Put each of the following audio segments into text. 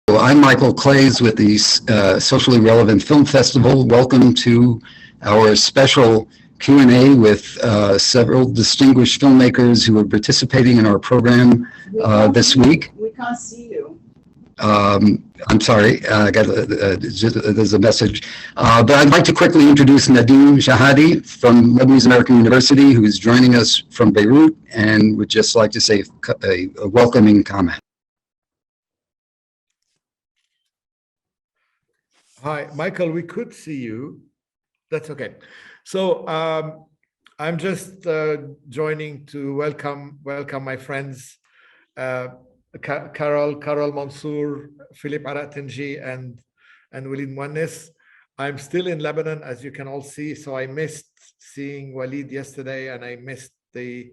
I'm Michael Claes with the Socially Relevant Film Festival. Welcome to our special Q&A with several distinguished filmmakers who are participating in our program this week. We can't see you. I'm sorry, there's a message. But I'd like to quickly introduce Nadim Shahadi from Lebanese American University, who is joining us from Beirut, and would just like to say a welcoming comment. Hi, Michael, we could see you. That's okay. So I'm just joining to welcome my friends, Carol, Mansour, Philippe, Aractingi, and Oualid Mouaness. I'm still in Lebanon, as you can all see, so I missed seeing Oualid yesterday, and I missed the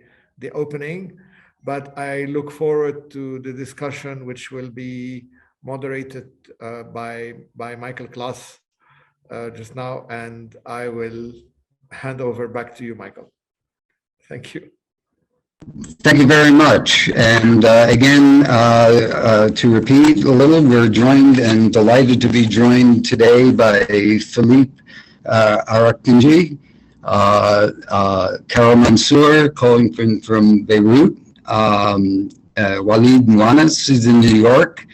opening, but I look forward to the discussion, which will be moderated by Michael Claes just now, and I will hand over back to you, Michael. Thank you. Thank you very much. And again, to repeat a little, we're joined and delighted to be joined today by Philippe Aractingi, Carol Mansour, calling from Beirut, Oualid Mouaness is in New York,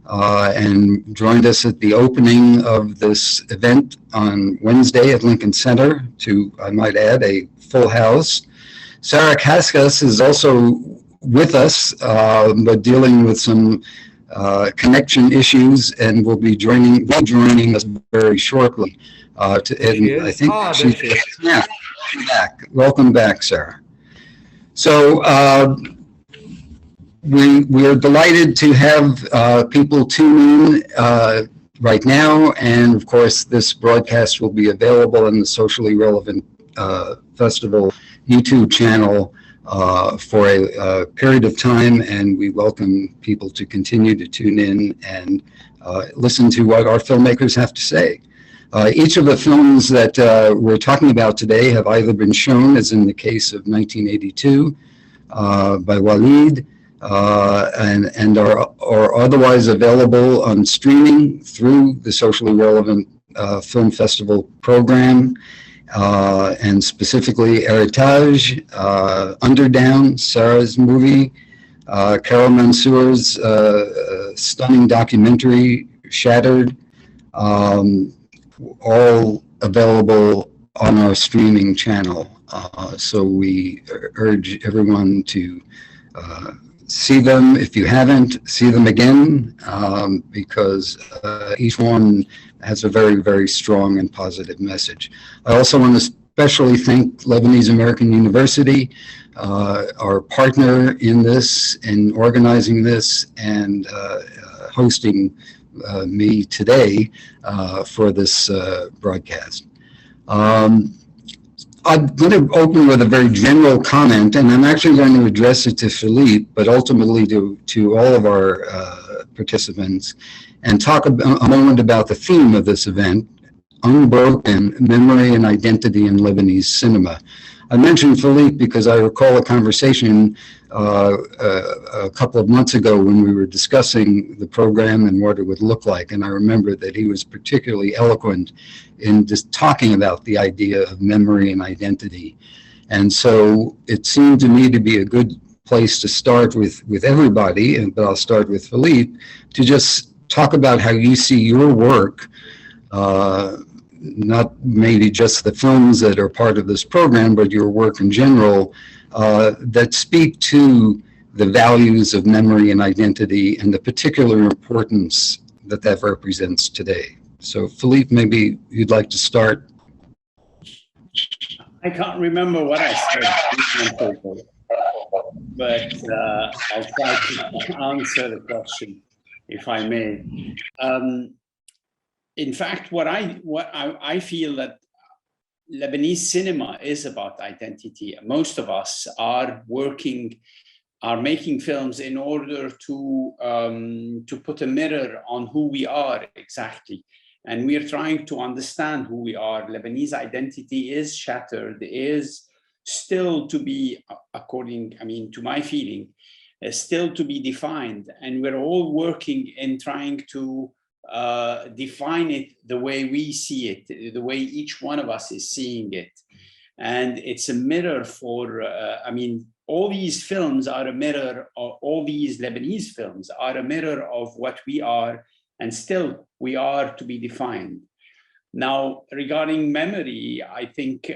and joined us at the opening of this event on Wednesday at Lincoln Center, to, I might add, a full house. Sarah Kaskas is also with us, but dealing with some connection issues, and will be joining us very shortly. I think yeah, back. Welcome back, Sarah. So we are delighted to have people tune in right now, and of course this broadcast will be available in the Socially Relevant Festival YouTube channel for a period of time, and we welcome people to continue to tune in and listen to what our filmmakers have to say. Each of the films that we're talking about today have either been shown, as in the case of 1982 by Oualid, and are otherwise available on streaming through the Socially Relevant Film Festival program, and specifically Aractingi, Underdown, Sarah's movie, Carol Mansour's stunning documentary, Shattered, all available on our streaming channel. So we urge everyone to see them. If you haven't, see them again, because each one has a very, very strong and positive message. I also want to especially thank Lebanese American University, our partner in this, in organizing this, and hosting me today for this broadcast. I'm going to open with a very general comment, and I'm actually going to address it to Philippe, but ultimately to all of our participants, and talk a moment about the theme of this event, Unbroken Memory and Identity in Lebanese Cinema. I mentioned Philippe because I recall a conversation a couple of months ago when we were discussing the program and what it would look like, and I remember that he was particularly eloquent in just talking about the idea of memory and identity. And so it seemed to me to be a good place to start with everybody, but I'll start with Philippe, to just talk about how you see your work, not maybe just the films that are part of this program, but your work in general, that speak to the values of memory and identity and the particular importance that that represents today. So Philippe, maybe you'd like to start. I can't remember what I said, but I'll try to answer the question, if I may. In fact, what I feel that Lebanese cinema is about identity. Most of us are making films in order to put a mirror on who we are exactly. And we are trying to understand who we are. Lebanese identity is shattered, is still to be, according, to my feeling, still to be defined, and we're all working in trying to define it the way we see it, the way each one of us is seeing it. And it's a mirror for, I mean, all these films are a mirror, all these Lebanese films are a mirror of what we are, and still we are to be defined. Now, regarding memory, I think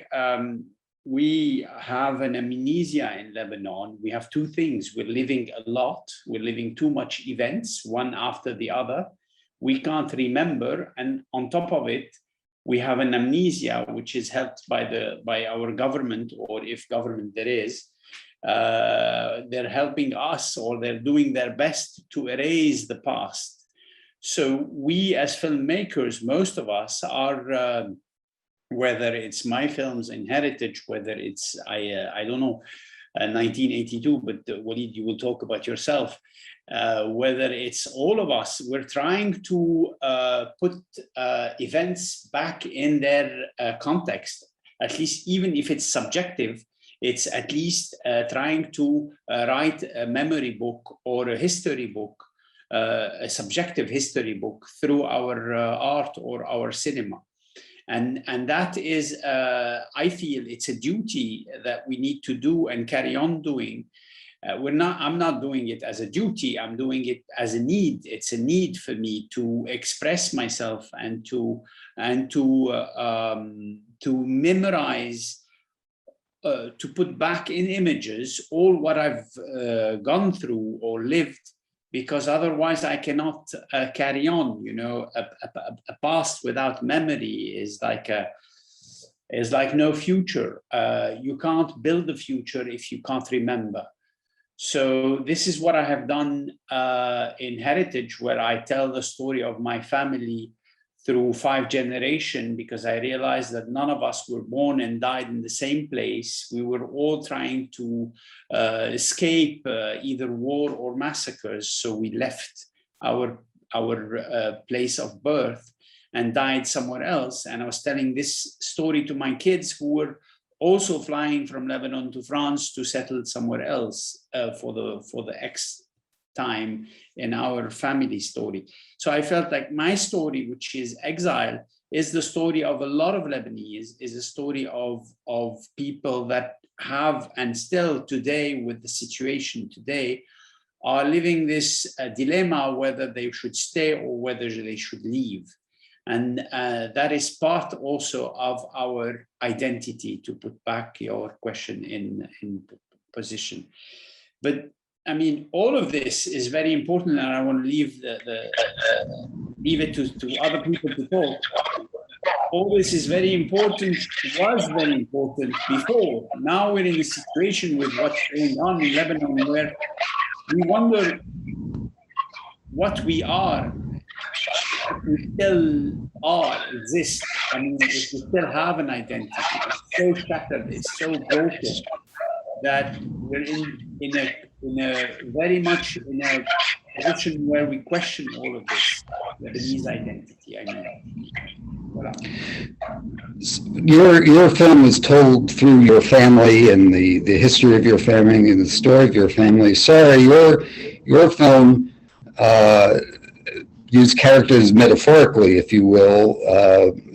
we have an amnesia in Lebanon. We have two things. We're living a lot. We're living too much events, one after the other. We can't remember. And on top of it, we have an amnesia, which is helped by our government, or if government there is. They're helping us, or they're doing their best to erase the past. So we as filmmakers, most of us are, whether it's my films in Heritage, whether it's, I don't know, 1982, but Oualid, you will talk about yourself. Whether it's all of us, we're trying to put events back in their context, at least even if it's subjective. It's at least trying to write a memory book or a history book, a subjective history book through our art or our cinema. And that is, I feel it's a duty that we need to do and carry on doing. I'm not doing it as a duty, I'm doing it as a need. It's a need for me to express myself and to memorize, to put back in images all what I've gone through or lived, because otherwise I cannot carry on. You know, a past without memory is like no future. You can't build a future if you can't remember. So this is what I have done in Heritage, where I tell the story of my family through 5 generations, because I realized that none of us were born and died in the same place. We were all trying to escape either war or massacres. So we left our place of birth and died somewhere else. And I was telling this story to my kids, who were also flying from Lebanon to France to settle somewhere else for the X time in our family story. So I felt like my story, which is exile, is the story of a lot of Lebanese, is a story of people that have, and still today with the situation today, are living this dilemma whether they should stay or whether they should leave. And that is part also of our identity, to put back your question in position. But I mean, all of this is very important, and I want to leave it to other people to talk. All this is very important, was very important before. Now we're in a situation with what's going on in Lebanon, where we wonder what we are. We still exist. I mean, if we still have an identity, it's so shattered, it's so broken, that we're in a very much in a position where we question all of this, Lebanese identity. I mean, voilà. Your film was told through your family and the history of your family and the story of your family. Sarah, your film used characters metaphorically, if you will,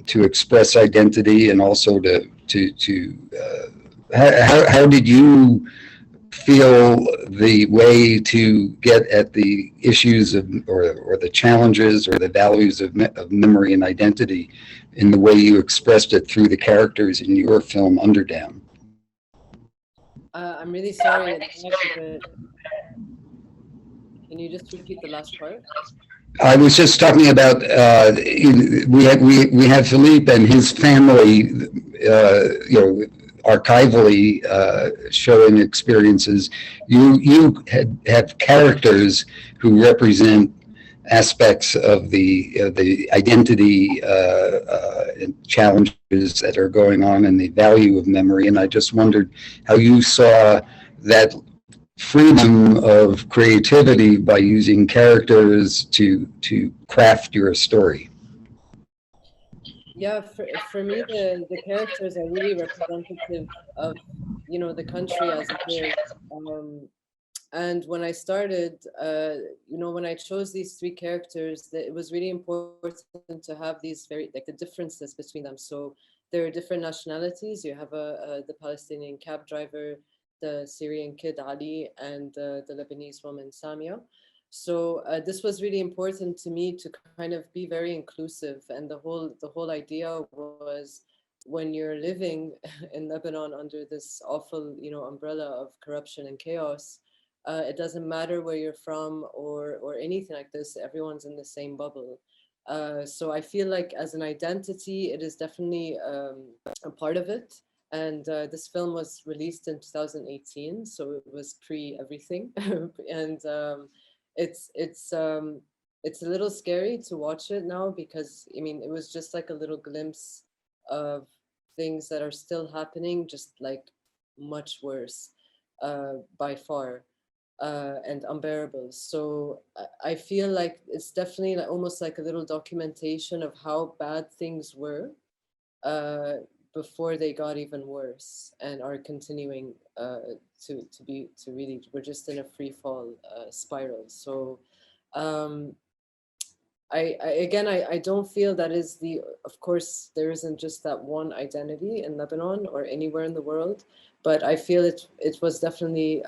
to express identity, and also how did you feel the way to get at the issues of, or the challenges or the values of memory and identity in the way you expressed it through the characters in your film Underdown? I'm really sorry. Can you just repeat the last part? I was just talking about we have Philippe and his family, archivally showing experiences. You have characters who represent aspects of the identity challenges that are going on, and the value of memory. And I just wondered how you saw that freedom of creativity by using characters to craft your story. Yeah, for me, the characters are really representative of, the country as it is. And when I started, when I chose these three characters, that it was really important to have these the differences between them. So there are different nationalities. You have the Palestinian cab driver, the Syrian kid Ali, and the Lebanese woman Samia. So this was really important to me to kind of be very inclusive. And the whole idea was, when you're living in Lebanon under this awful, umbrella of corruption and chaos, it doesn't matter where you're from or anything like this. Everyone's in the same bubble. So I feel like as an identity, it is definitely a part of it. And this film was released in 2018, so it was pre everything. And it's a little scary to watch it now, because I mean, it was just like a little glimpse of things that are still happening, just like much worse by far, and unbearable. So I feel like it's definitely like almost like a little documentation of how bad things were uh, before they got even worse, and are continuing to really, we're just in a free fall spiral. So I don't feel that is of course, there isn't just that one identity in Lebanon or anywhere in the world, but I feel it was definitely,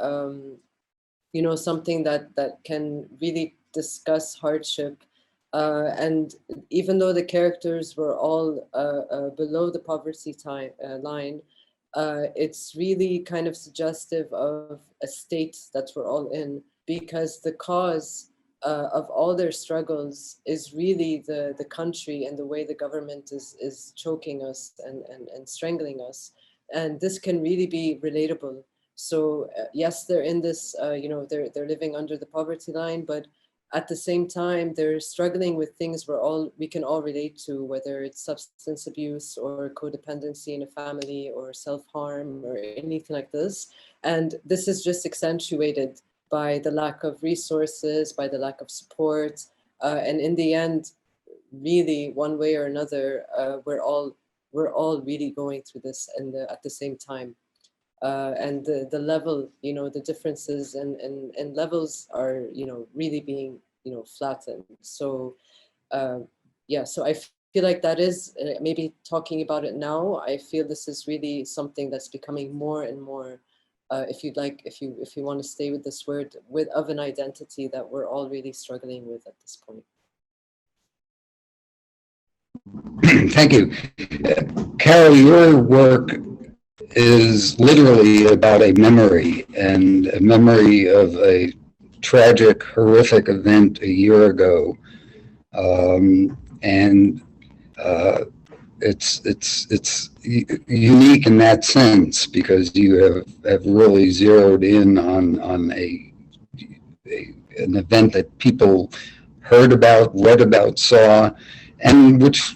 something that can really discuss hardship. And even though the characters were all below the poverty line, it's really kind of suggestive of a state that we're all in, because the cause of all their struggles is really the country and the way the government is choking us and strangling us. And this can really be relatable. So yes, they're in this, they're living under the poverty line, but at the same time, they're struggling with things we can all relate to, whether it's substance abuse or codependency in a family or self-harm or anything like this. And this is just accentuated by the lack of resources, by the lack of support. And in the end, really, one way or another, we're all really going through this at the same time. And the level, the differences and levels are, really being, flattened. So yeah, so I feel like that is, maybe talking about it now, I feel this is really something that's becoming more and more, if you want to stay with this word, of an identity that we're all really struggling with at this point. Thank you. Carol, your work is literally about a memory, and a memory of a tragic, horrific event a year ago. And it's unique in that sense, because you have really zeroed in on an event that people heard about, read about, saw, and which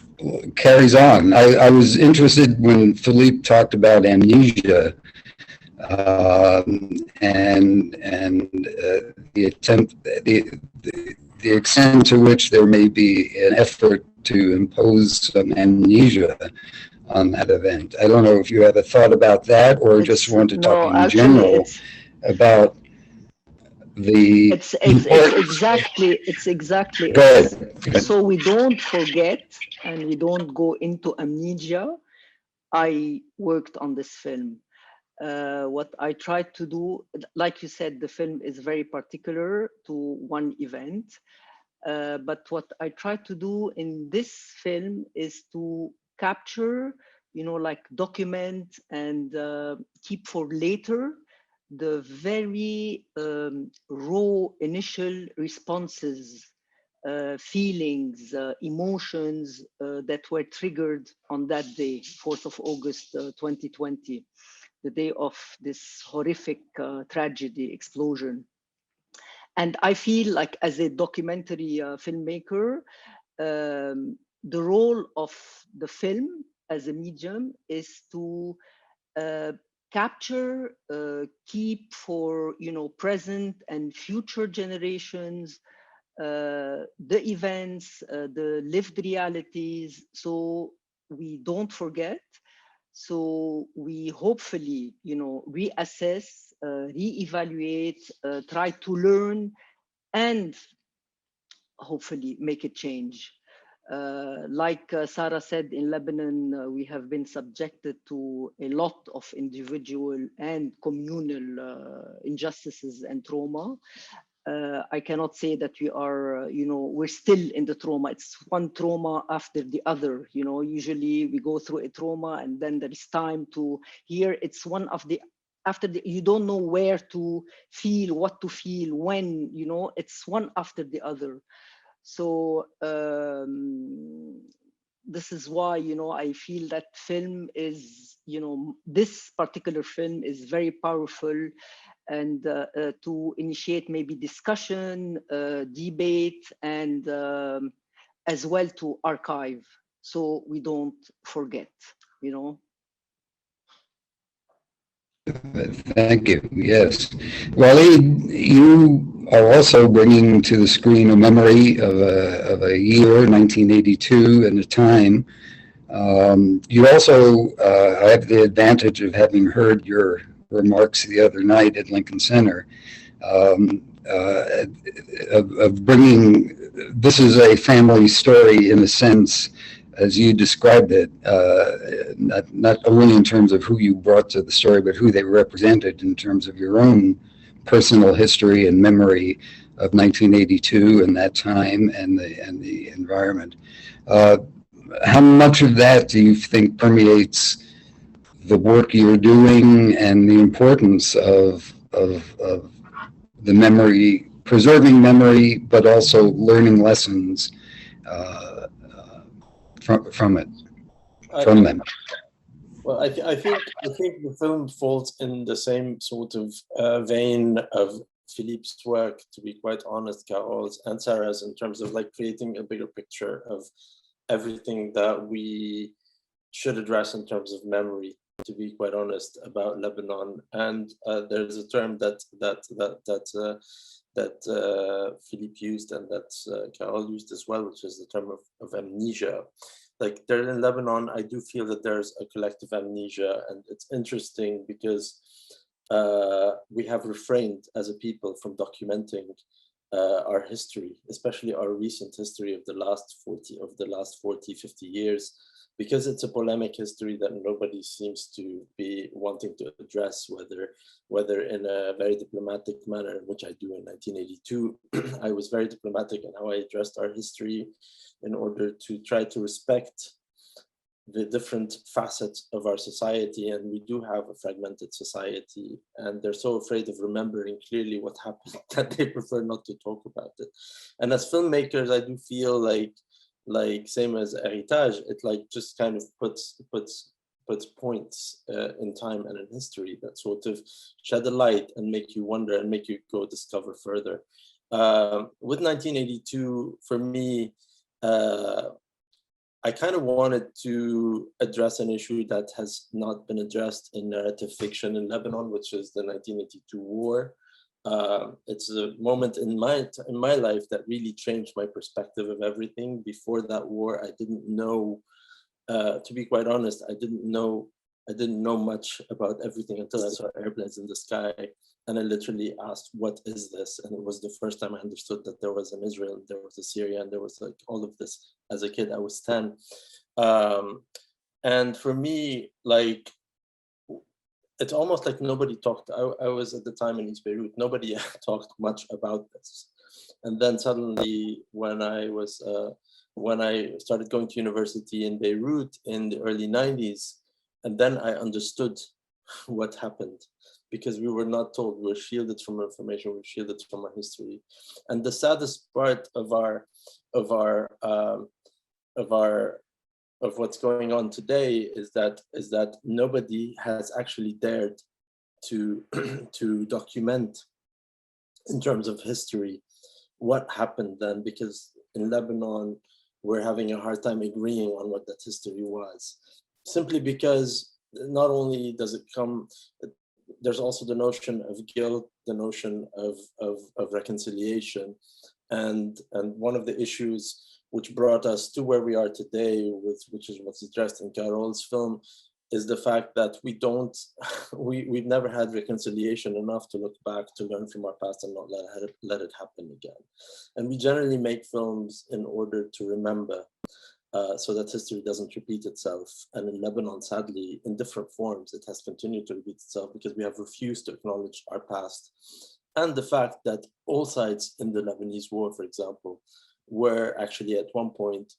carries on. I was interested when Philippe talked about amnesia, and the attempt, the extent to which there may be an effort to impose some amnesia on that event. I don't know if you have a thought about that, or just want to talk in general about the. It's exactly Go ahead. So we don't forget and we don't go into amnesia. I worked on this film. What I tried to do, like you said, the film is very particular to one event. But what I tried to do in this film is to capture, like document and keep for later the very raw initial responses, feelings, emotions that were triggered on that day, 4th of August 2020, the day of this horrific tragedy, explosion. And I feel like, as a documentary filmmaker, the role of the film as a medium is to capture, keep for present and future generations the events, the lived realities, so we don't forget. So we hopefully, reassess, reevaluate, try to learn, and hopefully make a change. Like Sarah said, in Lebanon, we have been subjected to a lot of individual and communal injustices and trauma. I cannot say that we are, we're still in the trauma. It's one trauma after the other. Usually we go through a trauma and then there is time to hear. It's one of the, you don't know where to feel, what to feel, when, it's one after the other. So this is why, I feel that film is, this particular film is very powerful, and to initiate maybe discussion, debate, and as well to archive, so we don't forget, Thank you. Yes. Oualid, you are also bringing to the screen a memory of a year, 1982, and a time. You also have the advantage of having heard your remarks the other night at Lincoln Center, of bringing, this is a family story in a sense, as you described it, not only in terms of who you brought to the story, but who they represented in terms of your own personal history and memory of 1982 and that time and the environment. How much of that do you think permeates the work you're doing and the importance of the memory, preserving memory, but also learning lessons from it, from them? Well, I think the film falls in the same sort of vein of Philippe's work, to be quite honest, Carol's and Sarah's, in terms of like creating a bigger picture of everything that we should address in terms of memory, to be quite honest, about Lebanon. And there's a term that Philippe used and that Carol used as well, which is the term of amnesia. Like there in Lebanon, I do feel that there's a collective amnesia, and it's interesting because we have refrained as a people from documenting our history, especially our recent history of the last 40, 50 years, because it's a polemic history that nobody seems to be wanting to address, whether in a very diplomatic manner, which I do in 1982. I was very diplomatic in how I addressed our history in order to try to respect the different facets of our society. And we do have a fragmented society, and they're so afraid of remembering clearly what happened that they prefer not to talk about it. And as filmmakers, I do feel like same as Héritage, it like just kind of puts points in time and in history that sort of shed a light and make you wonder and make you go discover further. With 1982, for me, I kind of wanted to address an issue that has not been addressed in narrative fiction in Lebanon, which is the 1982 war. It's a moment in my life that really changed my perspective of everything. Before that war, I didn't know, to be quite honest, I didn't know much about everything until I saw airplanes in the sky. And I literally asked, what is this? And it was the first time I understood that there was an Israel, and there was a Syria, and there was like all of this. As a kid, I was 10. And for me, like, it's almost like nobody talked. I was at the time in East Beirut. Nobody talked much about this. And then suddenly, when I started going to university in Beirut in the early 90s, and then I understood what happened, because we were not told. We were shielded from information. We were shielded from our history. And the saddest part of what's going on today is that nobody has actually dared to document in terms of history what happened then, because in Lebanon we're having a hard time agreeing on what that history was, simply because not only does it come, there's also the notion of guilt, the notion of reconciliation, and one of the issues which brought us to where we are today, which is what's addressed in Carol's film, is the fact that we've never had reconciliation enough to look back, to learn from our past and not let it happen again. And we generally make films in order to remember, so that history doesn't repeat itself. And in Lebanon, sadly, in different forms, it has continued to repeat itself because we have refused to acknowledge our past. And the fact that all sides in the Lebanese war, for example, were actually at one point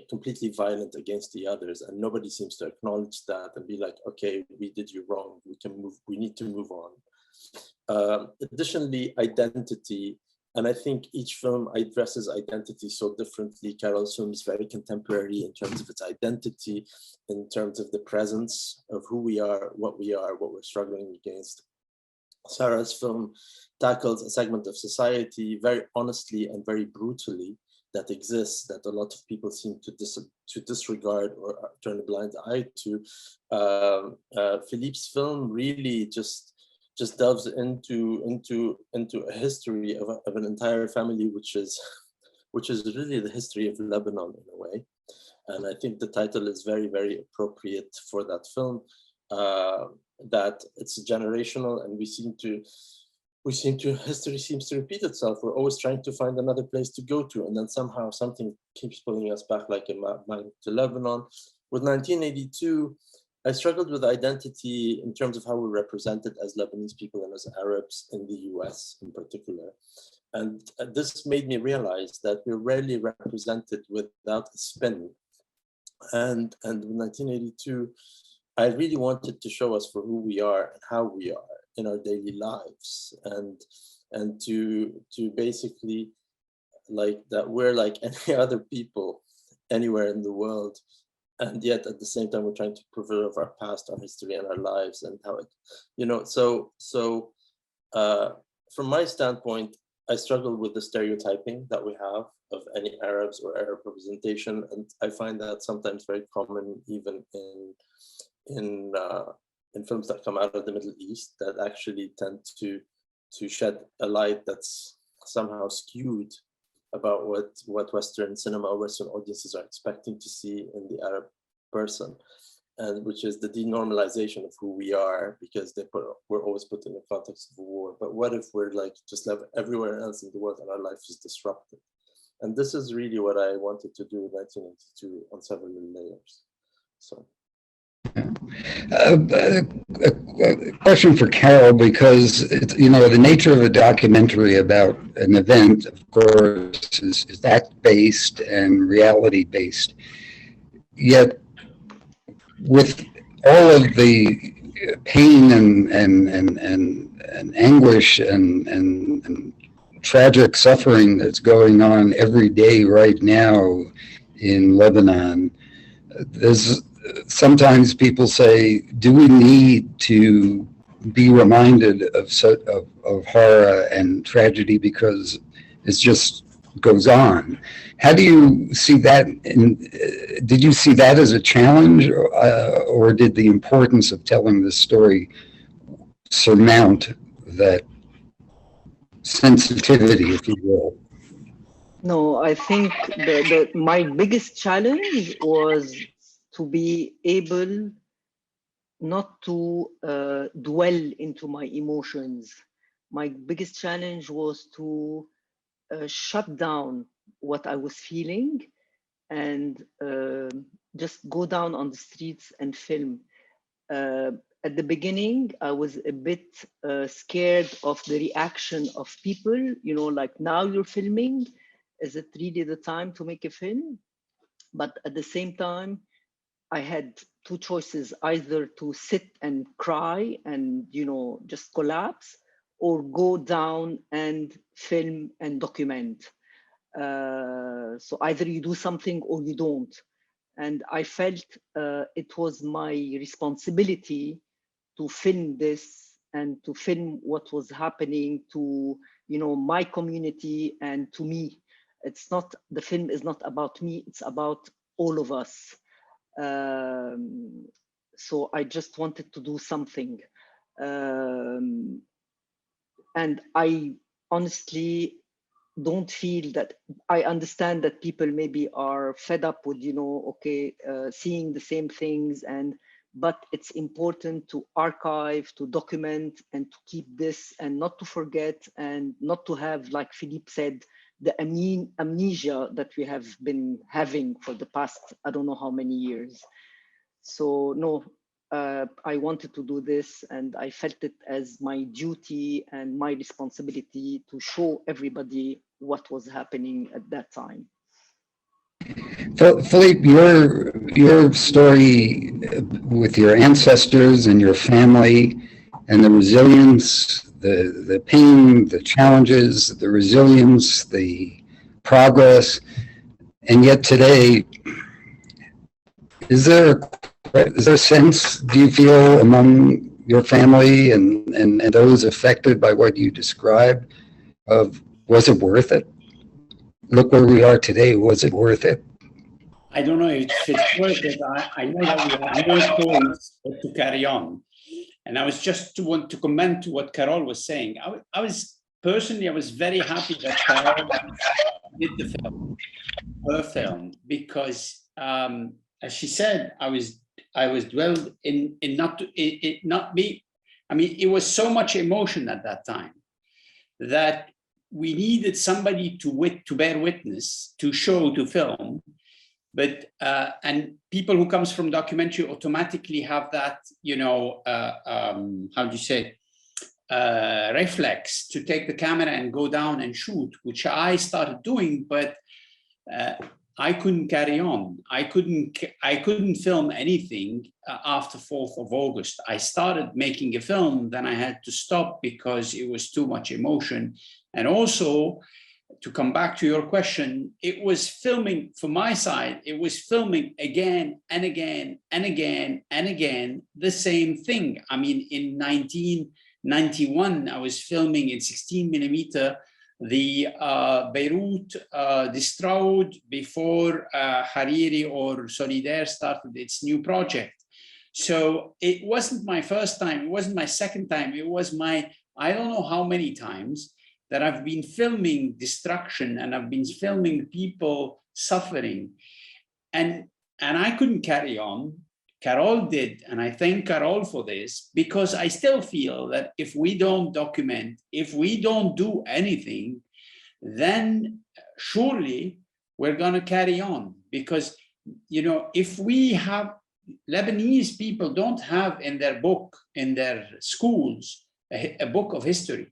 completely violent against the others, and nobody seems to acknowledge that and be like, okay, we did you wrong, we need to move on. Additionally, identity, and I think each film addresses identity so differently. Carol's film is very contemporary in terms of its identity, in terms of the presence of who we are, what we're struggling against. Sarah's film tackles a segment of society very honestly and very brutally that exists, that a lot of people seem to disregard or turn a blind eye to. Philippe's film really just delves into a history of an entire family, which is really the history of Lebanon in a way. And I think the title is very, very appropriate for that film. That it's generational, and history seems to repeat itself. We're always trying to find another place to go to, and then somehow something keeps pulling us back like a magnet to Lebanon. With 1982, I struggled with identity in terms of how we're represented as Lebanese people and as Arabs in the US in particular. And this made me realize that we're rarely represented without a spin. And with 1982, I really wanted to show us for who we are and how we are in our daily lives, and to basically like that we're like any other people anywhere in the world, and yet at the same time we're trying to preserve our past, our history, and our lives, and how it, so from my standpoint, I struggle with the stereotyping that we have of any Arabs or Arab representation, and I find that sometimes very common even in films that come out of the Middle East, that actually tend to shed a light that's somehow skewed about what Western cinema or Western audiences are expecting to see in the Arab person, and which is the denormalization of who we are, because we're always put in the context of a war. But what if we're like just live everywhere else in the world and our life is disrupted? And this is really what I wanted to do in 1982 on several layers. So. A question for Carol, because the nature of a documentary about an event, of course, is fact-based and reality-based. Yet, with all of the pain and anguish and tragic suffering that's going on every day right now in Lebanon, sometimes people say, do we need to be reminded of horror and tragedy because it just goes on? How do you see that? Did you see that as a challenge, or did the importance of telling this story surmount that sensitivity, if you will? No, I think my biggest challenge was to be able not to dwell into my emotions. My biggest challenge was to shut down what I was feeling and just go down on the streets and film. At the beginning, I was a bit scared of the reaction of people, like, now you're filming. Is it really the time to make a film? But at the same time, I had two choices: either to sit and cry and, just collapse, or go down and film and document. So either you do something or you don't. And I felt it was my responsibility to film this and to film what was happening to, my community and to me. The film is not about me, it's about all of us. So I just wanted to do something. And I honestly don't feel that. I understand that people maybe are fed up with, okay, seeing the same things, but it's important to archive, to document, and to keep this, and not to forget, and not to have, like Philippe said, the amnesia that we have been having for the past, I don't know how many years. So no, I wanted to do this, and I felt it as my duty and my responsibility to show everybody what was happening at that time. Philippe, your story with your ancestors and your family and the resilience, the pain, the challenges, the resilience, the progress, and yet today, is there a sense, do you feel, among your family and those affected by what you described, of was it worth it? Look where we are today, was it worth it? I don't know if it's worth it. I know that we have no choice but to carry on. And I was just want to comment to what Carol was saying. I was very happy that Carol did the film, her film, because as she said, I was dwelled in not be. I mean, it was so much emotion at that time that we needed somebody to bear witness, to show, to film. But and people who comes from documentary automatically have that, how do you say, reflex to take the camera and go down and shoot, which I started doing, but I couldn't carry on. I couldn't film anything after 4th of August. I started making a film, then I had to stop because it was too much emotion. And also, to come back to your question, it was filming, from my side, it was filming again and again and again and again the same thing. I mean, in 1991, I was filming in 16 millimeter the Beirut Distraught before Hariri or Solidaire started its new project. So it wasn't my first time, it wasn't my second time, it was my, I don't know how many times that I've been filming destruction and I've been filming people suffering. And I couldn't carry on. Carol did, and I thank Carol for this, because I still feel that if we don't document, if we don't do anything, then surely we're gonna carry on. Because, if we have, Lebanese people don't have in their book, in their schools, a book of history.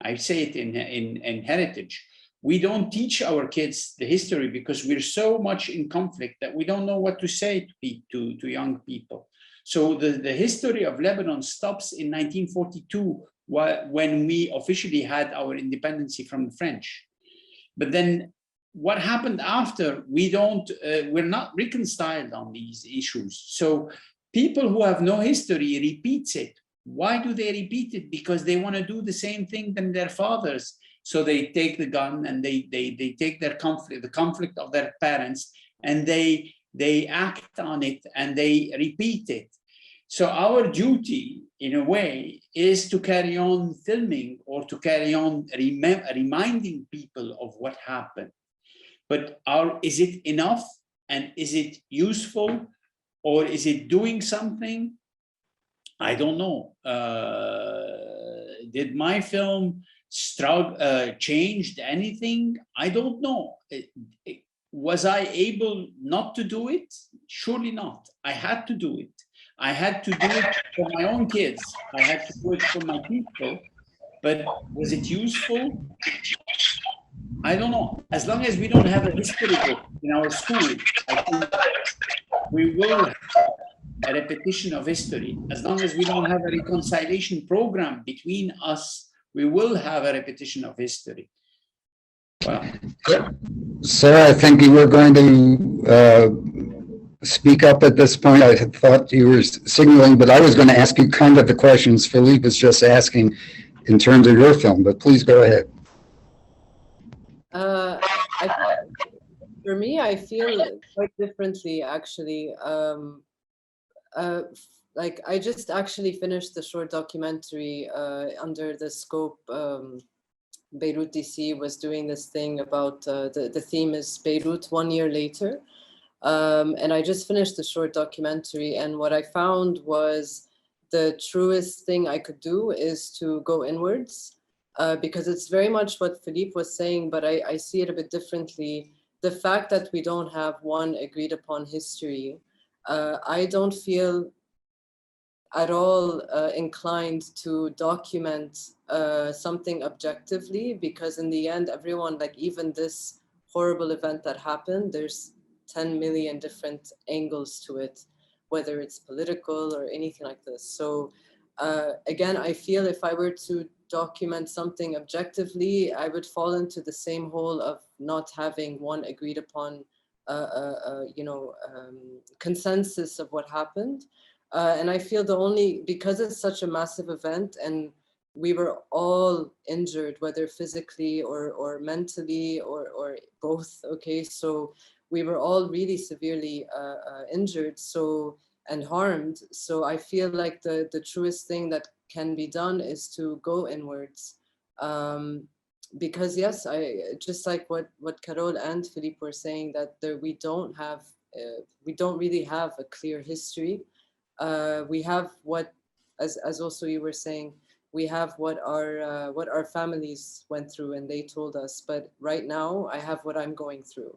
I say it in heritage. We don't teach our kids the history because we're so much in conflict that we don't know what to say to young people. So the history of Lebanon stops in 1942 when we officially had our independence from the French. But then what happened after, we're not reconciled on these issues. So people who have no history repeats it. Why do they repeat it? Because they want to do the same thing than their fathers. So they take the gun and they take their conflict, the conflict of their parents, and they act on it and they repeat it. So our duty, in a way, is to carry on filming or to carry on reminding people of what happened. But is it enough? And is it useful? Or is it doing something? I don't know. Did my film changed anything? I don't know. Was I able not to do it? Surely not. I had to do it. I had to do it for my own kids. I had to do it for my people. But was it useful? I don't know. As long as we don't have a history book in our school, I think we will have a repetition of history. As long as we don't have a reconciliation program between us, we will have a repetition of history. Well, Sarah, I think you were going to speak up at this point. I had thought you were signaling, but I was going to ask you kind of the questions Philippe was just asking in terms of your film, but please go ahead. For me, I feel quite differently, actually. Like, I just actually finished the short documentary under the scope Beirut DC was doing this thing about the theme is Beirut 1 year later. And I just finished the short documentary, and what I found was the truest thing I could do is to go inwards, because it's very much what Philippe was saying, but I see it a bit differently. The fact that we don't have one agreed upon history, I don't feel at all inclined to document something objectively, because in the end, everyone, like even this horrible event that happened, there's 10 million different angles to it, whether it's political or anything like this. So again, I feel if I were to document something objectively, I would fall into the same hole of not having one agreed upon consensus of what happened. And I feel because it's such a massive event and we were all injured, whether physically or mentally or both, okay? So we were all really severely injured and harmed. So I feel like the truest thing that can be done is to go inwards. Because yes, just like what Carol and Philippe were saying, that we don't really have a clear history. We have what, as also you were saying, we have what our families went through and they told us. But right now, I have what I'm going through,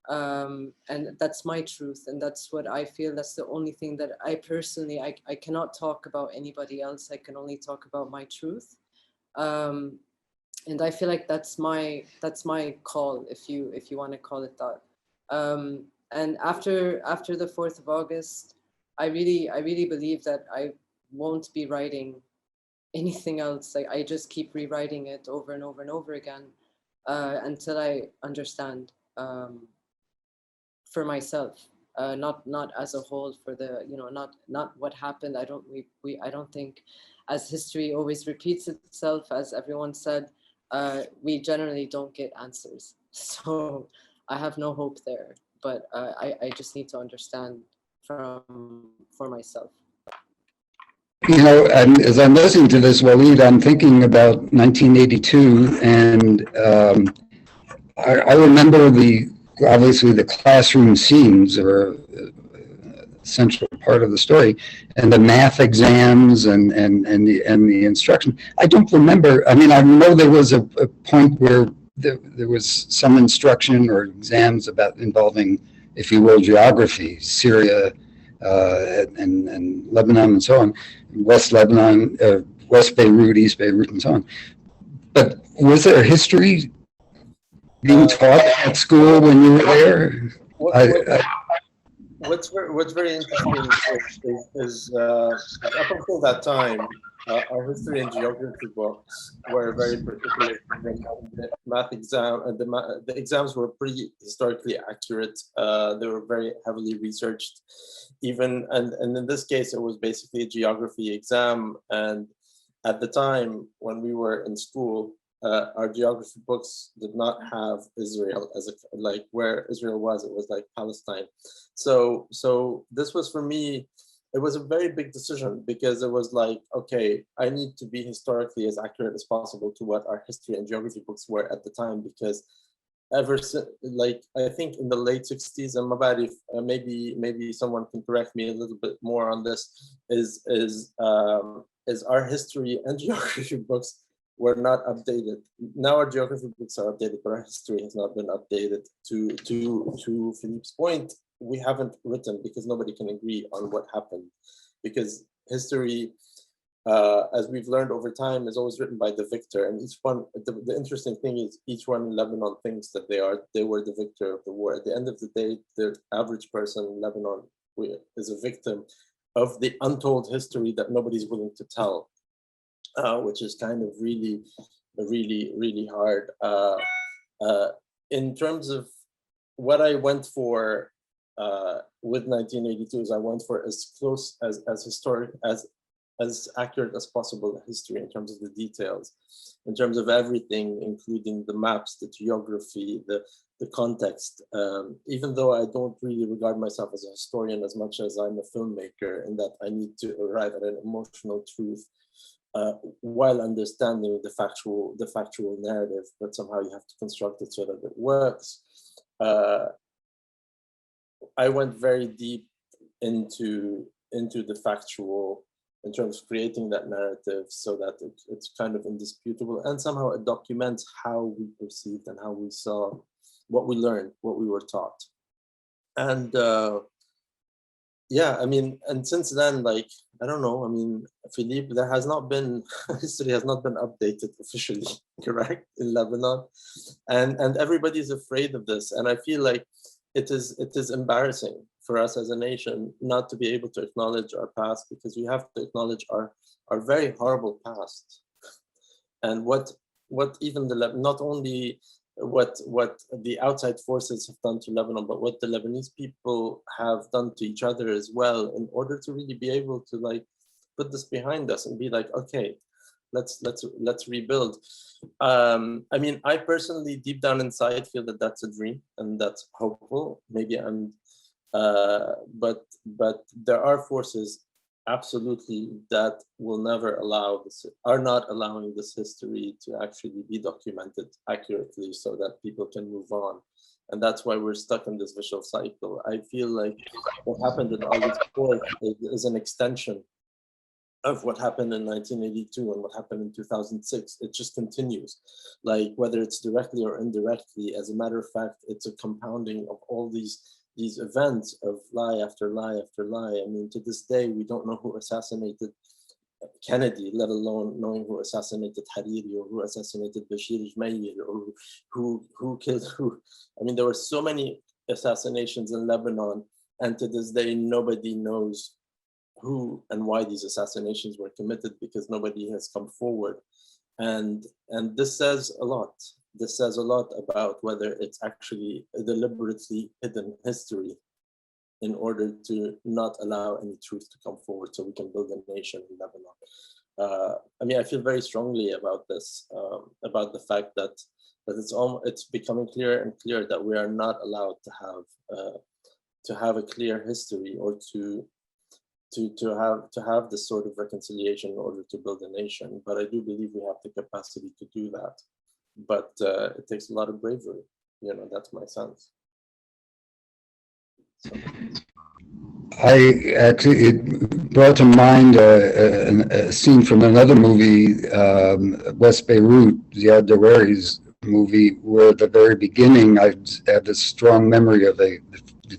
and that's my truth, and that's what I feel. That's the only thing that I personally I cannot talk about anybody else. I can only talk about my truth, and I feel like that's my call, if you want to call it that. And after the 4th of August. I really believe that I won't be writing anything else. Like I just keep rewriting it over and over and over again until I understand for myself, not as a whole, for the not what happened. I don't think, as history always repeats itself, as everyone said, we generally don't get answers. So I have no hope there. But I just need to understand for myself. And as I'm listening to this, Oualid, I'm thinking about 1982, and I remember obviously the classroom scenes are an essential part of the story, and the math exams and the instruction. I don't remember. I mean, I know there was a point where there was some instruction or exams involving, if you will, geography, Syria, and Lebanon and so on, West Lebanon, West Beirut, East Beirut, and so on. But was there history being taught at school when you were there? What's very interesting is up until that time, our history and geography books were very particular. The math exam, the exams were pretty historically accurate. They were very heavily researched, and in this case, it was basically a geography exam. And at the time when we were in school, our geography books did not have Israel as where Israel was. It was like Palestine. So this was, for me, it was a very big decision, because it was like, okay, I need to be historically as accurate as possible to what our history and geography books were at the time, because ever since, I think in the late 60s, and Mabarif, maybe someone can correct me a little bit more on this, is our history and geography books were not updated. Now our geography books are updated, but our history has not been updated. To Philippe's point, we haven't written because nobody can agree on what happened, because history, as we've learned over time, is always written by the victor. And each one, the interesting thing is, each one in Lebanon thinks that they were the victor of the war. At the end of the day, the average person in Lebanon is a victim of the untold history that nobody's willing to tell, which is kind of really, really, really hard. In terms of what I went for with 1982, is I went for as close as historic, as accurate as possible history in terms of the details, in terms of everything, including the maps, the geography, the context. Even though I don't really regard myself as a historian as much as I'm a filmmaker, in that I need to arrive at an emotional truth. while understanding the factual narrative, but somehow you have to construct it so that it works. I went very deep into the factual in terms of creating that narrative so that it's kind of indisputable, and somehow it documents how we perceived and how we saw what we learned, what we were taught. And yeah, I mean, and since then, like, I don't know, I mean, Philippe, there has not been, history has not been updated officially, correct, in Lebanon. And everybody's afraid of this. And I feel like it is embarrassing for us as a nation not to be able to acknowledge our past, because we have to acknowledge our very horrible past. And what even not only what the outside forces have done to Lebanon, but what the Lebanese people have done to each other as well, in order to really be able to like put this behind us and be like, okay, let's rebuild. I mean, I personally, deep down inside, feel that that's a dream and that's hopeful. Maybe I'm, but there are forces absolutely that will never allow this, are not allowing this history to actually be documented accurately so that people can move on. And that's why we're stuck in this vicious cycle. I feel like what happened in August 4th is an extension of what happened in 1982 and what happened in 2006. It just continues, like whether it's directly or indirectly. As a matter of fact, it's a compounding of all these events of lie after lie after lie. I mean, to this day, we don't know who assassinated Kennedy, let alone knowing who assassinated Hariri or who assassinated Bashir Jmayr or who killed who. I mean, there were so many assassinations in Lebanon, and to this day, nobody knows who and why these assassinations were committed, because nobody has come forward. And this says a lot. This says a lot about whether it's actually a deliberately hidden history in order to not allow any truth to come forward so we can build a nation in Lebanon. I mean, I feel very strongly about this, about the fact that it's becoming clearer and clearer that we are not allowed to have a clear history, or to have this sort of reconciliation in order to build a nation. But I do believe we have the capacity to do that. But it takes a lot of bravery. You know, that's my sense. So. It brought to mind a scene from another movie, West Beirut, Ziad Daroueri's movie, where at the very beginning I had this strong memory of the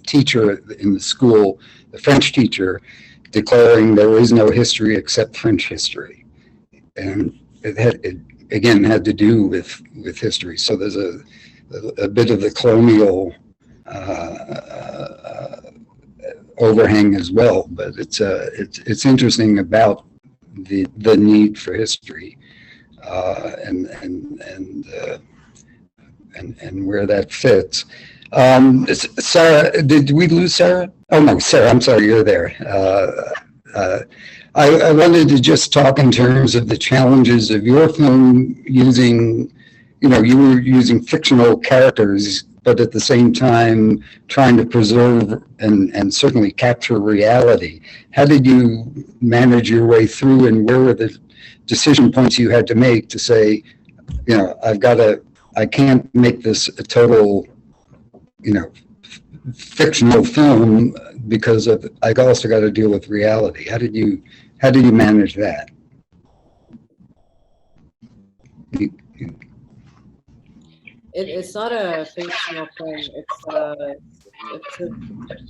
teacher in the school, the French teacher, declaring there is no history except French history. And it again had to do with history. So there's a bit of the colonial overhang as well, but it's interesting about the need for history and where that fits. Sarah, did we lose Sarah? Oh no, Sarah, I'm sorry, you're there. I wanted to just talk in terms of the challenges of your film using, you were using fictional characters, but at the same time trying to preserve and certainly capture reality. How did you manage your way through, and where were the decision points you had to make to say, I can't make this a total, fictional film, because I also got to deal with reality. How did you manage that? It's not a fictional film. It's a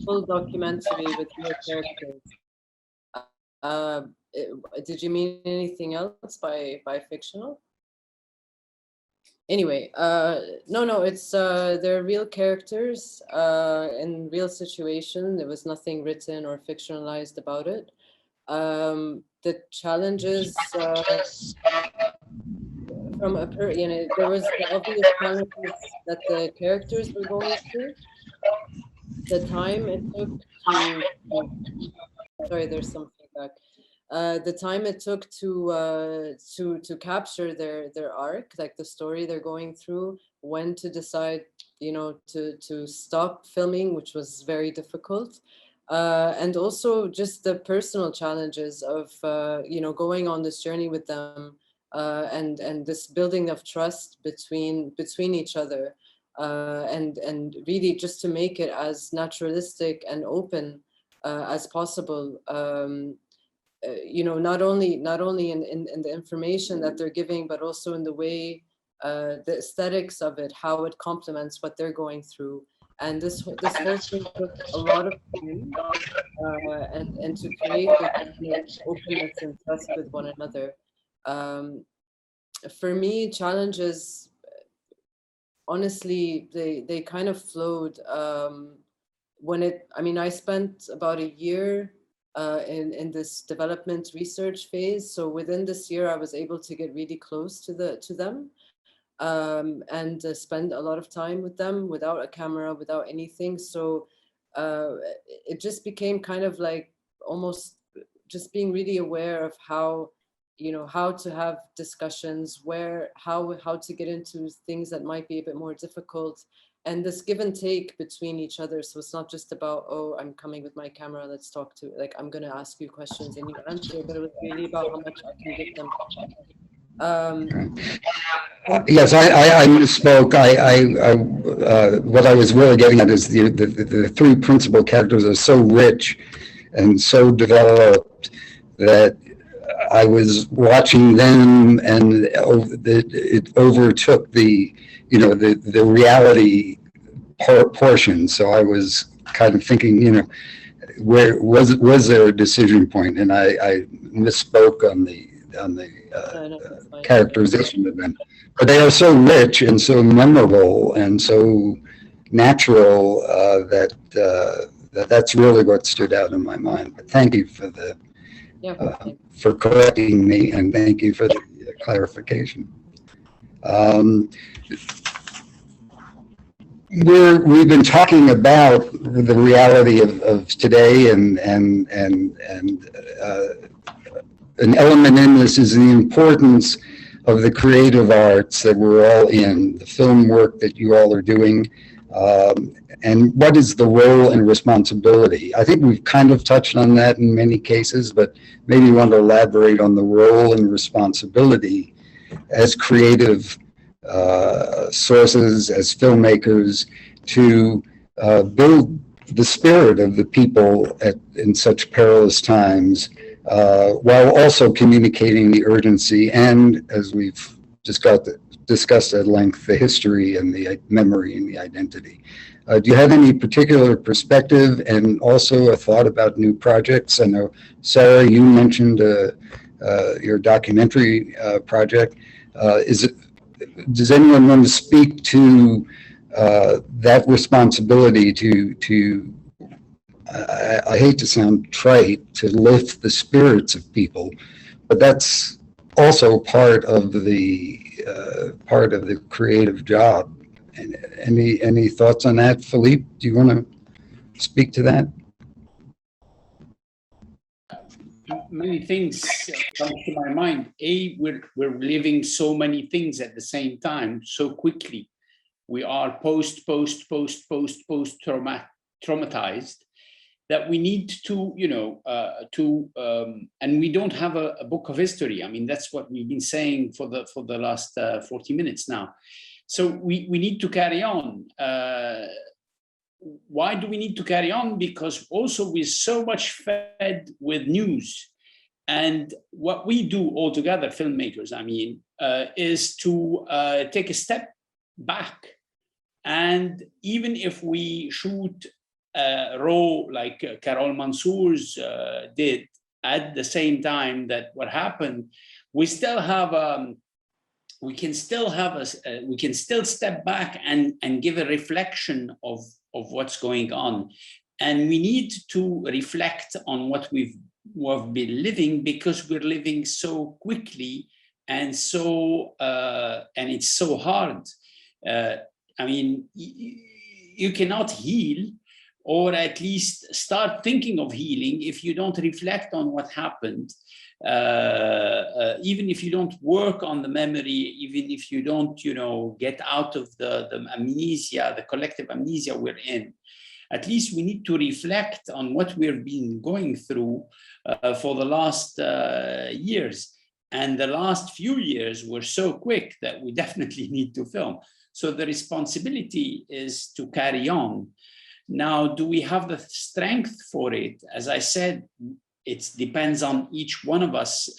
full documentary with real characters. Did you mean anything else by fictional? Anyway, no, it's they're real characters in real situation. There was nothing written or fictionalized about it. The challenges from there was the obvious challenges that the characters were going through. The time it took to sorry, there's some feedback. The time it took to capture their arc, like the story they're going through, when to decide, to stop filming, which was very difficult. and also just the personal challenges of, going on this journey with them, and this building of trust between each other, and really just to make it as naturalistic and open as possible. Not only in the information that they're giving, but also in the way, the aesthetics of it, how it complements what they're going through. And this whole thing took a lot of time, and to create this openness and trust with one another. For me, challenges, honestly, they kind of flowed I spent about a year in this development research phase. So within this year, I was able to get really close to them, and spend a lot of time with them without a camera, without anything. So it just became kind of like almost just being really aware of how to have discussions, how to get into things that might be a bit more difficult, and this give and take between each other. So it's not just about, oh, I'm coming with my camera, let's talk to, like, I'm going to ask you questions and you answer, but it was really about how much I can give them. Yes, I misspoke. What I was really getting at is the three principal characters are so rich and so developed that I was watching them, and it overtook the reality portion. So I was kind of thinking, where was there a decision point? And I misspoke on the characterization of them. But they are so rich and so memorable and so natural that's really what stood out in my mind. But thank you for for correcting me, and thank you for the clarification. We've been talking about the reality of today, and an element in this is the importance of the creative arts that we're all in, the film work that you all are doing, and what is the role and responsibility? I think we've kind of touched on that in many cases, but maybe you want to elaborate on the role and responsibility as creative sources, as filmmakers, to build the spirit of the people in such perilous times, while also communicating the urgency and, as we've discussed at length, the history and the memory and the identity. Do you have any particular perspective and also a thought about new projects? I know, Sarah, you mentioned your documentary project. Does anyone want to speak to that responsibility to I hate to sound trite, to lift the spirits of people, but that's also part of the creative job. And any thoughts on that, Philippe? Do you want to speak to that? Many things come to my mind. We're living so many things at the same time, so quickly. We are traumatized, that we need to, and we don't have a book of history. I mean, that's what we've been saying for the last 40 minutes now. So we need to carry on. Why do we need to carry on? Because also we're so much fed with news. And what we do all together, filmmakers, is to take a step back. And even if we shoot raw, like Carol Mansour's did, at the same time that what happened, we still have we can still step back and give a reflection of what's going on. And we need to reflect on what we've been living, because we're living so quickly and so and it's so hard. You cannot heal, or at least start thinking of healing, if you don't reflect on what happened. Even if you don't work on the memory, even if you don't, get out of the amnesia, the collective amnesia we're in. at least we need to reflect on what we've been going through for the last years. And the last few years were so quick that we definitely need to film. So the responsibility is to carry on. Now, do we have the strength for it? As I said, it depends on each one of us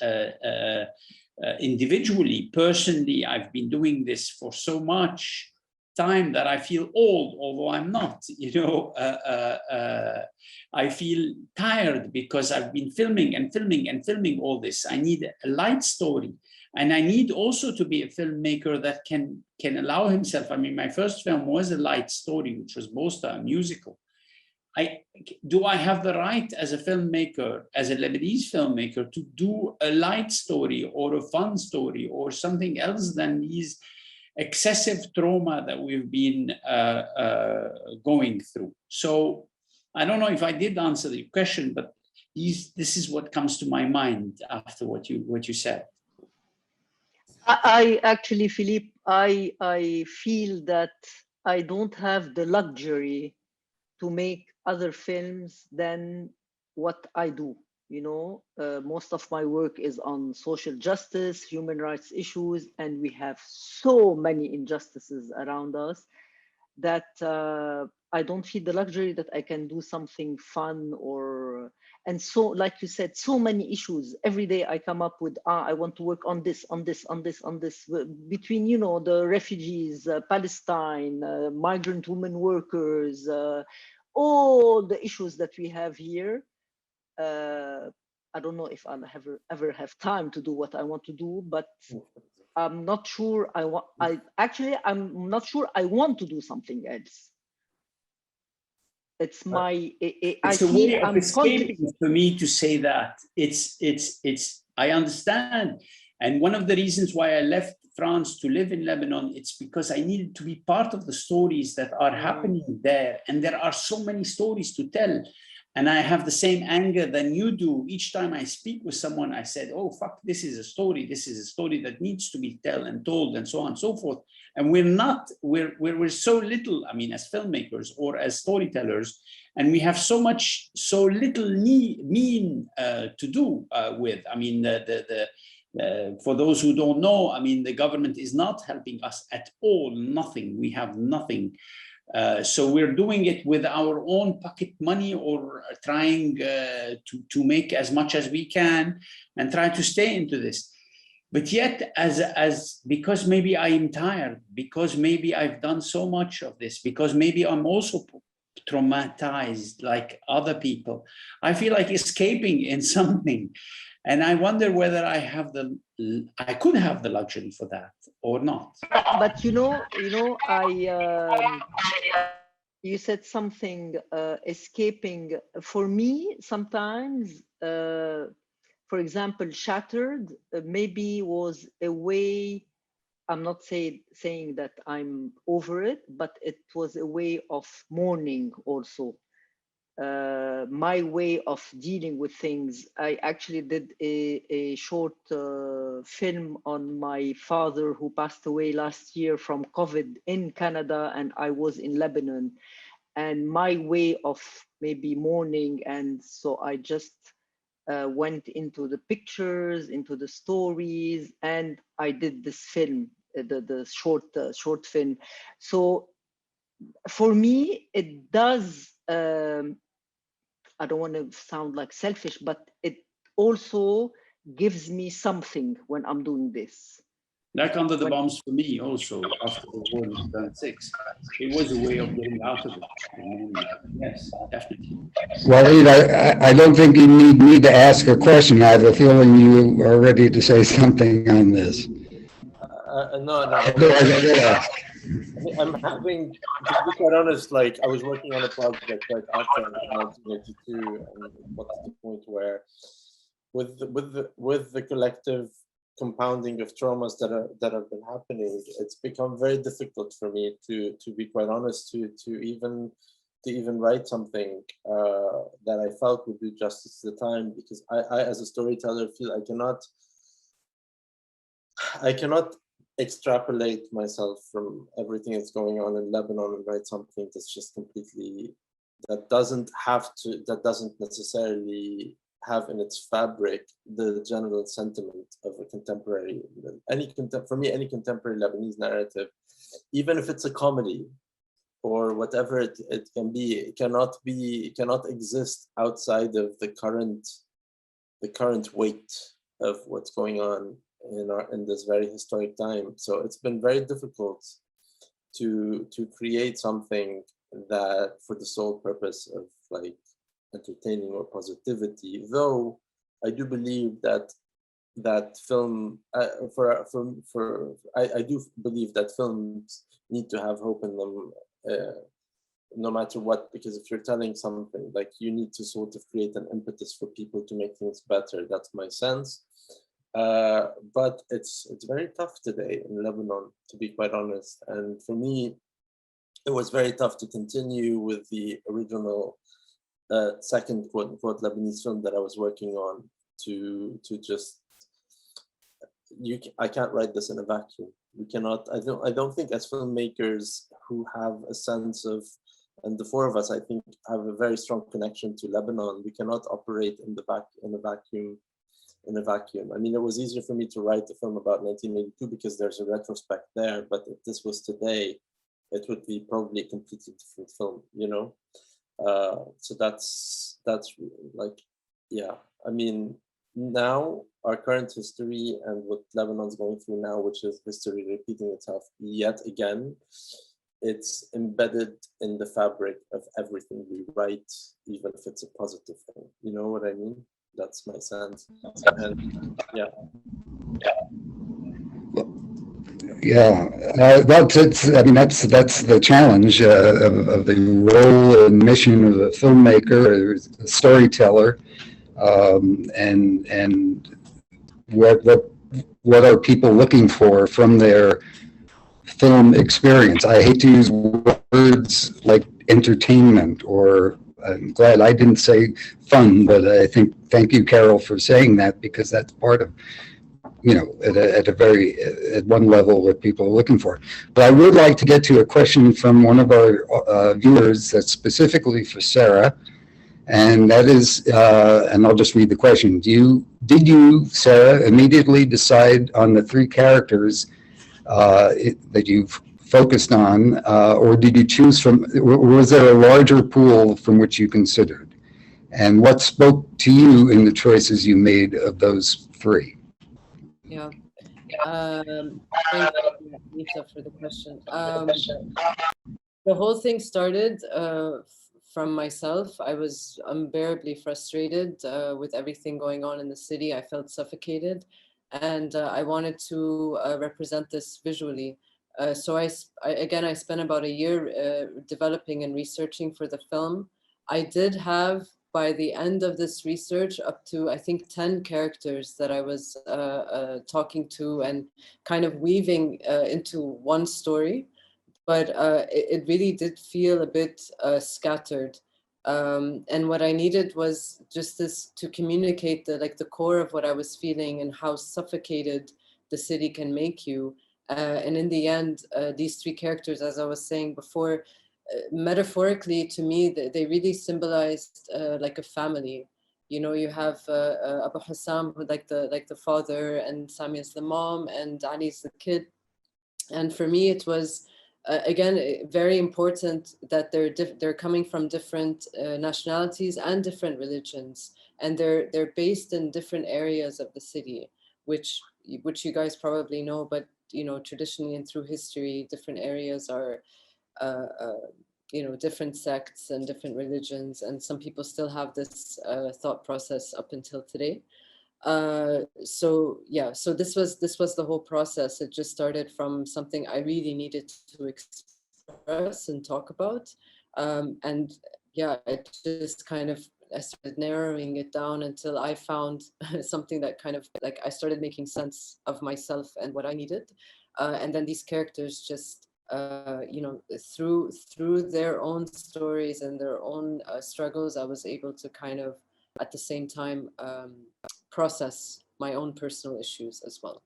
individually. Personally, I've been doing this for so much time that I feel old, although I'm not. You know, I feel tired because I've been filming and filming and filming all this. I need a light story. And I need also to be a filmmaker that can allow himself. I mean, my first film was a light story, which was mostly a musical. Do I have the right as a filmmaker, as a Lebanese filmmaker, to do a light story or a fun story or something else than these excessive trauma that we've been going through? So I don't know if I did answer the question, but this is what comes to my mind after what you said. I actually, Philippe, I feel that I don't have the luxury to make other films than what I do. You know, most of my work is on social justice, human rights issues, and we have so many injustices around us that I don't feel the luxury that I can do something fun or, and so, like you said, so many issues. Every day I come up with, I want to work on this, on this, on this, on this, between, you know, the refugees, Palestine, migrant women workers, all the issues that we have here. I don't know if I'll ever have time to do what I want to do, but I'm not sure I'm not sure I want to do something else. It's my, it's a way of escaping for me to say that. I understand. And one of the reasons why I left France to live in Lebanon, it's because I needed to be part of the stories that are happening there. And there are so many stories to tell. And I have the same anger than you do. Each time I speak with someone, I said, oh, fuck, this is a story. This is a story that needs to be told and so on and so forth. And we're so little, I mean, as filmmakers or as storytellers, and we have so little to do with. I mean, for those who don't know, I mean, the government is not helping us at all, nothing. We have nothing. So we're doing it with our own pocket money or trying to make as much as we can and try to stay into this. But yet, because maybe I am tired, because maybe I've done so much of this, because maybe I'm also traumatized like other people, I feel like escaping in something. And I wonder whether I could have the luxury for that or not. But you said something, escaping. For me, sometimes, for example, Shattered maybe was a way. I'm not saying that I'm over it, but it was a way of mourning also. My way of dealing with things. I actually did a short film on my father who passed away last year from COVID in Canada, and I was in Lebanon. And my way of maybe mourning, and so I just went into the pictures, into the stories, and I did this film, the short film. So for me, it does. I don't want to sound like selfish, but it also gives me something when I'm doing this. Like Under the Bombs for me also, after the war in 2006. It was a way of getting out of it. Yes, definitely. Oualid, I don't think you need me to ask a question. I have a feeling you are ready to say something on this. No. I'm having, to be quite honest, like I was working on a project right after 1982, and got to the point where, with the collective compounding of traumas that have been happening, it's become very difficult for me to be quite honest to even write something that I felt would do justice to the time, because I as a storyteller feel I cannot extrapolate myself from everything that's going on in Lebanon and write something that's just completely that doesn't necessarily have in its fabric the general sentiment of a contemporary, for me, any contemporary Lebanese narrative, even if it's a comedy or whatever it can be, it cannot exist outside of the current weight of what's going on in this very historic time. So it's been very difficult to create something that for the sole purpose of like entertaining or positivity, though I do believe that film I do believe that films need to have hope in them, no matter what, because if you're telling something, like, you need to sort of create an impetus for people to make things better. That's my sense. But it's very tough today in Lebanon, to be quite honest. And for me, it was very tough to continue with the original second quote unquote Lebanese film that I was working on, to just, I can't write this in a vacuum. We cannot, I don't think as filmmakers who have a sense of, and the four of us, I think, have a very strong connection to Lebanon. We cannot operate in a vacuum. I mean, it was easier for me to write a film about 1982 because there's a retrospect there, but if this was today, it would be probably a completely different film, you know? So that's like, yeah, I mean, now our current history and what Lebanon's going through now, which is history repeating itself yet again, it's embedded in the fabric of everything we write, even if it's a positive thing. You know what I mean? That's my sense. And yeah. Yeah, I mean, that's the challenge of the role and mission of a filmmaker, a storyteller, and what are people looking for from their film experience. I hate to use words like entertainment, or I'm glad I didn't say fun, but I think, thank you, Carol, for saying that, because that's part of, you know, at one level, what people are looking for. But I would like to get to a question from one of our viewers that's specifically for Sarah, and that is, and I'll just read the question. Did you, Sarah, immediately decide on the three characters that you've focused on, or did you choose from, or was there a larger pool from which you considered? And what spoke to you in the choices you made of those three? Yeah. Thank you, Anita, for the question. The whole thing started from myself. I was unbearably frustrated with everything going on in the city. I felt suffocated, and I wanted to represent this visually. So I spent about a year developing and researching for the film. I did have, by the end of this research, up to, I think, 10 characters that I was talking to and kind of weaving into one story. But it really did feel a bit scattered. And what I needed was just this, to communicate the core of what I was feeling and how suffocated the city can make you. And in the end, these three characters, as I was saying before, metaphorically, to me, they really symbolized like a family. You know, you have Abu Hassam, who like the father, and Samia's the mom, and Ali's the kid. And for me, it was again very important that they're coming from different nationalities and different religions, and they're based in different areas of the city, which you guys probably know. But you know, traditionally and through history, different areas are you know, different sects and different religions, and some people still have this thought process up until today. So yeah, so this was the whole process. It just started from something I really needed to express and talk about, and yeah, it just kind of, I started narrowing it down until I found something that kind of, like, I started making sense of myself and what I needed, and then these characters just you know, through their own stories and their own struggles, I was able to kind of at the same time process my own personal issues as well.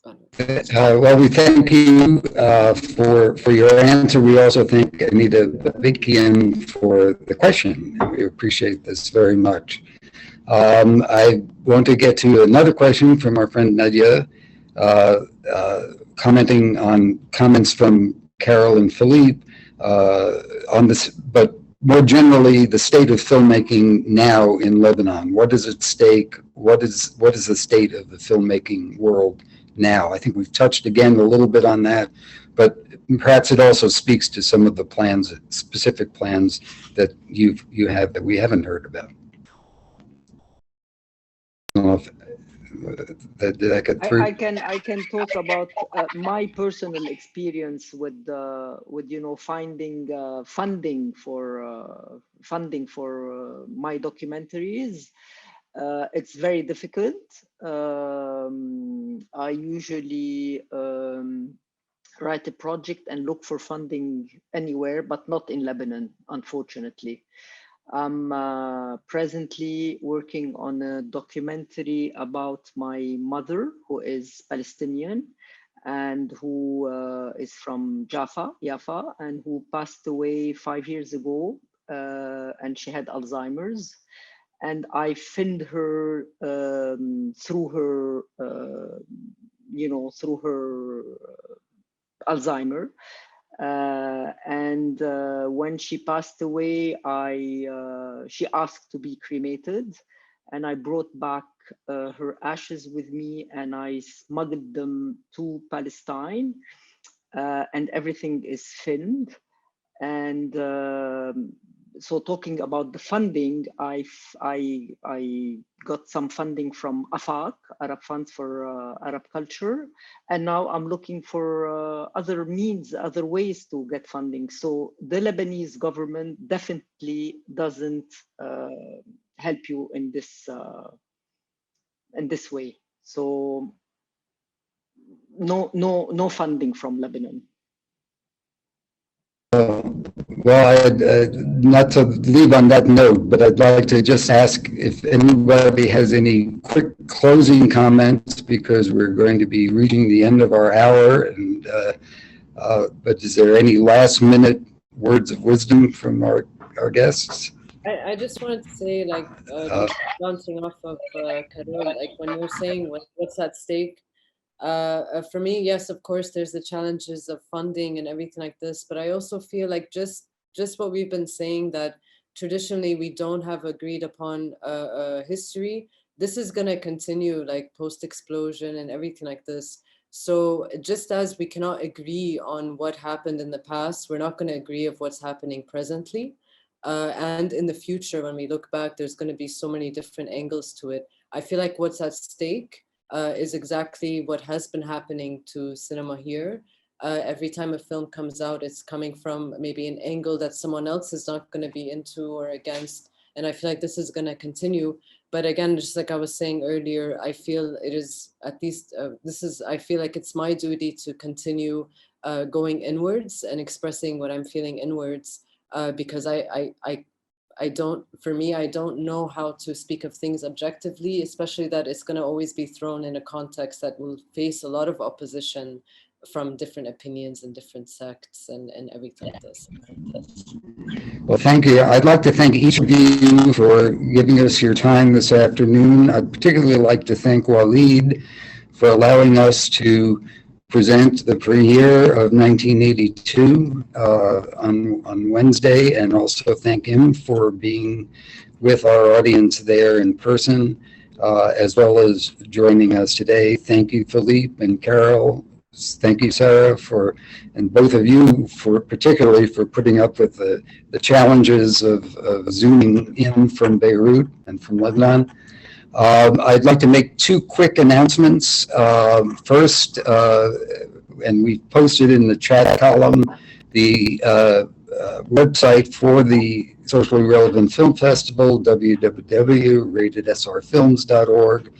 Well, we thank you for your answer. We also thank Anita Babikian for the question. We appreciate this very much. I want to get to another question from our friend Nadia, commenting on comments from Carol and Philippe on this, but more generally, the state of filmmaking now in Lebanon. What is at stake? What is the state of the filmmaking world now? I think we've touched again a little bit on that, but perhaps it also speaks to some of the plans, specific plans that you have that we haven't heard about. I don't know if did I get through? I can talk about my personal experience with finding funding for my documentaries. It's very difficult. I usually write a project and look for funding anywhere, but not in Lebanon, unfortunately. I'm presently working on a documentary about my mother, who is Palestinian and who is from Jaffa, and who passed away 5 years ago, and she had Alzheimer's. And I filmed her through her, through her Alzheimer. And when she passed away, she asked to be cremated, and I brought back her ashes with me, and I smuggled them to Palestine, and everything is filmed. And so talking about the funding, I got some funding from AFAC, Arab Funds for Arab Culture, and now I'm looking for other means, other ways to get funding. So the Lebanese government definitely doesn't help you in this way. So no funding from Lebanon. Well, not to leave on that note, but I'd like to just ask if anybody has any quick closing comments, because we're going to be reaching the end of our hour. And but is there any last-minute words of wisdom from our guests? I just wanted to say, like, bouncing off of Carol, like when you were saying what's at stake. For me, yes, of course, there's the challenges of funding and everything like this, but I also feel like just what we've been saying, that traditionally we don't have agreed upon history. This is going to continue, like post-explosion and everything like this. So just as we cannot agree on what happened in the past, we're not going to agree of what's happening presently. And in the future, when we look back, there's going to be so many different angles to it. I feel like what's at stake is exactly what has been happening to cinema here. Every time a film comes out, it's coming from maybe an angle that someone else is not going to be into or against. And I feel like this is going to continue. But again, just like I was saying earlier, I feel it is at least, I feel like it's my duty to continue going inwards and expressing what I'm feeling inwards, because I don't know how to speak of things objectively, especially that it's going to always be thrown in a context that will face a lot of opposition from different opinions and different sects and everything like this. Well, thank you. I'd like to thank each of you for giving us your time this afternoon. I'd particularly like to thank Oualid for allowing us to present the premiere of 1982 on Wednesday, and also thank him for being with our audience there in person, as well as joining us today. Thank you, Philippe and Carol. Thank you, Sarah, and both of you particularly for putting up with the challenges of zooming in from Beirut and from Lebanon. I'd like to make two quick announcements. First, and we posted in the chat column the website for the Socially Relevant Film Festival, www.ratedsrfilms.org.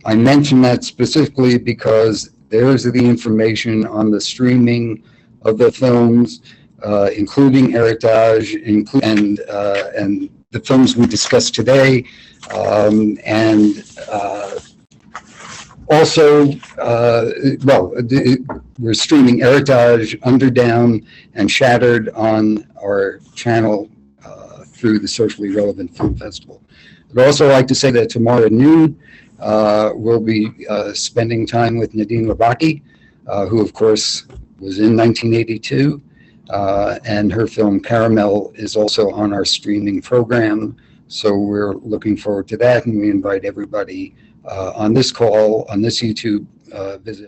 I mention that specifically because there's the information on the streaming of the films, including Heritage, and the films we discussed today. And Also, we're streaming Heritage, Underdown, and Shattered on our channel through the Socially Relevant Film Festival. I'd also like to say that tomorrow at noon, we'll be spending time with Nadine Labaki, who, of course, was in 1982, and her film Caramel is also on our streaming program. So we're looking forward to that, and we invite everybody on this call, on this YouTube visit.